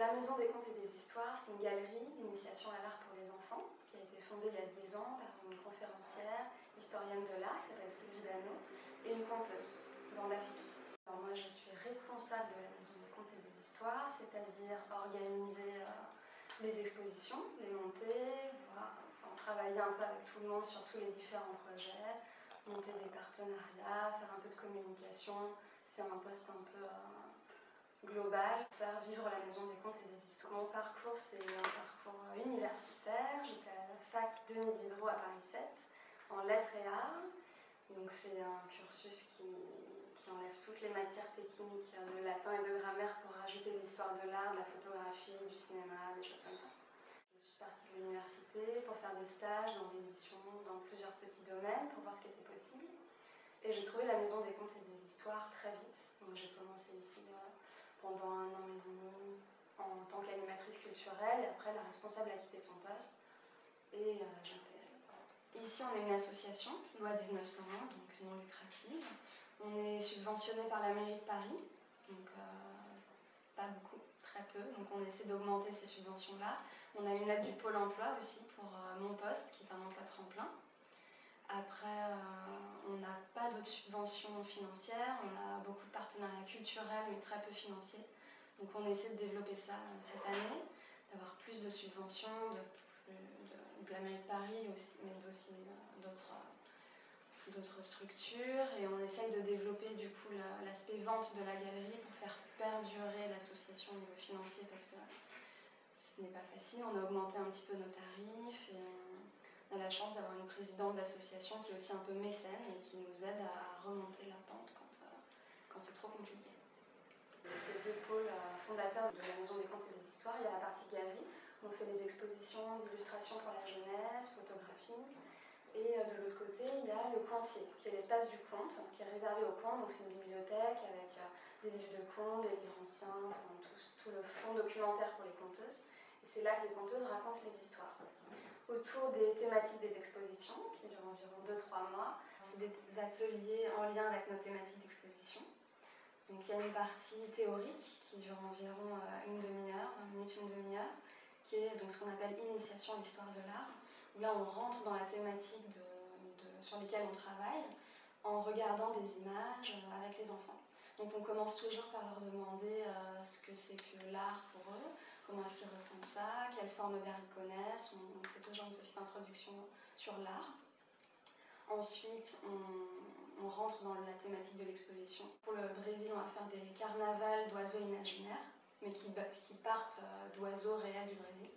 La Maison des Contes et des Histoires, c'est une galerie d'initiation à l'art pour les enfants qui a été fondée il y a 10 ans par une conférencière, historienne de l'art qui s'appelle Sylvie Dano et une conteuse, Vanda Fitoussi. Alors moi je suis responsable de la Maison des Contes et des Histoires, c'est-à-dire organiser les expositions, les monter, travailler un peu avec tout le monde sur tous les différents projets, monter des partenariats, faire un peu de communication, c'est un poste un peu global, faire vivre la Maison des Contes et des Histoires. Mon parcours, c'est un parcours universitaire. J'étais à la fac Denis Diderot à Paris 7, en lettres et arts. Donc c'est un cursus qui enlève toutes les matières techniques de latin et de grammaire pour rajouter de l'histoire de l'art, de la photographie, du cinéma, des choses comme ça. Je suis partie de l'université pour faire des stages dans l'édition, dans plusieurs petits domaines, pour voir ce qui était possible. Et j'ai trouvé la Maison des Contes et des Histoires très vite. Donc j'ai commencé ici pendant 1 an et demi en tant qu'animatrice culturelle, et après la responsable a quitté son poste et j'ai intégré. Ici on est une association, loi 1901, donc non lucrative. On est subventionné par la mairie de Paris, donc pas beaucoup, très peu, donc on essaie d'augmenter ces subventions-là. On a une aide du Pôle emploi aussi pour mon poste, qui est un emploi tremplin. Après, on n'a pas d'autres subventions financières, on a beaucoup de partenariats culturels mais très peu financiers. Donc on essaie de développer ça cette année, d'avoir plus de subventions, de la mairie de Paris aussi, mais aussi d'autres structures. Et on essaye de développer du coup l'aspect vente de la galerie pour faire perdurer l'association au niveau financier parce que ce n'est pas facile. On a augmenté un petit peu nos tarifs et on a la chance d'avoir une présidente d'association qui est aussi un peu mécène et qui nous aide à remonter la pente quand c'est trop compliqué. Ces deux pôles fondateurs de la Maison des Contes et des Histoires, il y a la partie galerie, où on fait les expositions d'illustrations pour la jeunesse, photographie. Et de l'autre côté, il y a le contier, qui est l'espace du conte, qui est réservé aux contes. Donc c'est une bibliothèque avec des livres de contes, des livres anciens, tout le fond documentaire pour les conteuses. Et c'est là que les conteuses racontent les histoires. Autour des thématiques des expositions, qui durent environ 2-3 mois, c'est des ateliers en lien avec nos thématiques d'exposition. Donc il y a une partie théorique qui dure environ une demi-heure, une demi-heure, qui est donc ce qu'on appelle initiation à l'histoire de l'art, où là on rentre dans la thématique sur lesquelles on travaille en regardant des images avec les enfants. Donc on commence toujours par leur demander ce que c'est que l'art pour eux, comment est-ce qu'ils ressentent ça, quelles formes d'art ils connaissent, on fait toujours une petite introduction sur l'art. Ensuite, on rentre dans la thématique de l'exposition. Pour le Brésil, on va faire des carnavals d'oiseaux imaginaires, mais qui partent d'oiseaux réels du Brésil.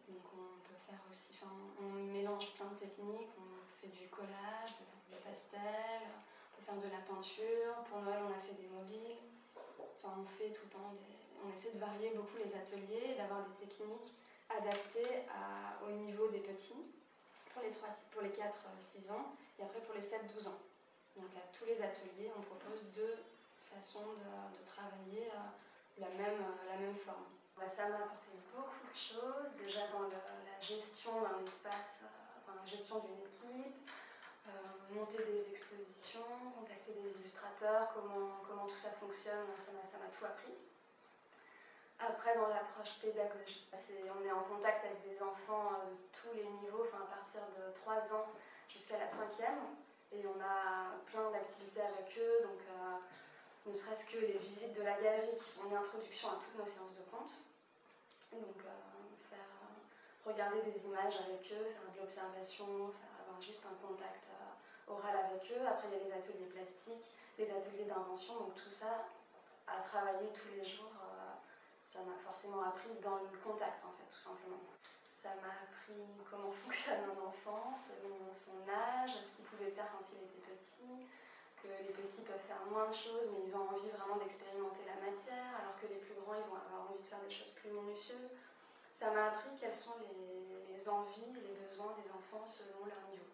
Donc on peut faire aussi, on mélange plein de techniques, on fait du collage, de pastel, on peut faire de la peinture. Pour Noël, on a fait des mobiles. On fait tout le temps on essaie de varier beaucoup les ateliers et d'avoir des techniques adaptées au niveau des petits. Pour les 4-6 ans et après pour les 7-12 ans. Donc à tous les ateliers, on propose 2 façons de travailler la même forme. Ça m'a apporté beaucoup de choses, déjà dans la gestion d'un espace, la gestion d'une équipe, monter des expositions, contacter des illustrateurs, comment tout ça fonctionne, ça m'a tout appris. Après, dans l'approche pédagogique, on est en contact avec des enfants de tous les niveaux, à partir de 3 ans jusqu'à la 5e. Et on a plein d'activités avec eux, donc ne serait-ce que les visites de la galerie qui sont une introduction à toutes nos séances de contes. Donc regarder des images avec eux, faire de l'observation, avoir juste un contact oral avec eux. Après, il y a les ateliers plastiques, les ateliers d'invention, donc tout ça à travailler tous les jours. Ça m'a forcément appris dans le contact, en fait, tout simplement. Ça m'a appris comment fonctionne un enfant, selon son âge, ce qu'il pouvait faire quand il était petit, que les petits peuvent faire moins de choses, mais ils ont envie vraiment d'expérimenter la matière, alors que les plus grands, ils vont avoir envie de faire des choses plus minutieuses. Ça m'a appris quelles sont les envies et les besoins des enfants selon leur niveau.